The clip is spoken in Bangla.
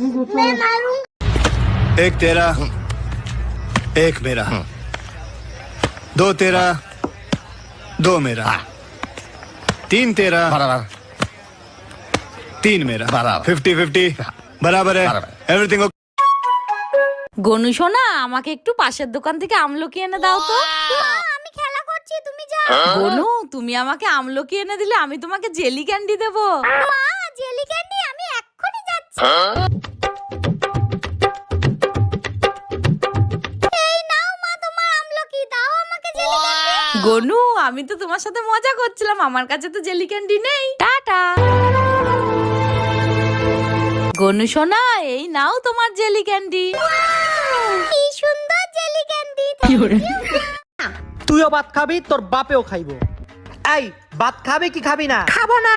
मैं मारूंगा। एक तेरा एक मेरा दो तेरा दो मेरा तीन तेरा बराबर तीन मेरा बराबर। 50-50 बराबर है बराबर। एवरीथिंग। গনু সোনা, আমাকে একটু পাশের দোকান থেকে আমলকি এনে দাও তো। আমি খেলা করছি, তুমি যাও। গনু, তুমি আমাকে আমলকি এনে দিলে আমি তোমাকে জেলি ক্যান্ডি দেবো। মা, জেলি ক্যান্ডি আমি এক্ষুনি যাচ্ছি। এই নাও মা তোমার আমলকি, দাও আমাকে জেলি ক্যান্ডি। গনু, আমি তো তোমার সাথে মজা করছিলাম, আমার কাছে তো জেলি ক্যান্ডি নেই। টাটা। গনু সোনা, এই নাও তোমার জেলি ক্যান্ডি। কি সুন্দর জেলি ক্যান্ডি। তুইও ভাত খাবি, তোর বাপেও খাইবো। এই ভাত খাবি কি খাবি না? খাবো না।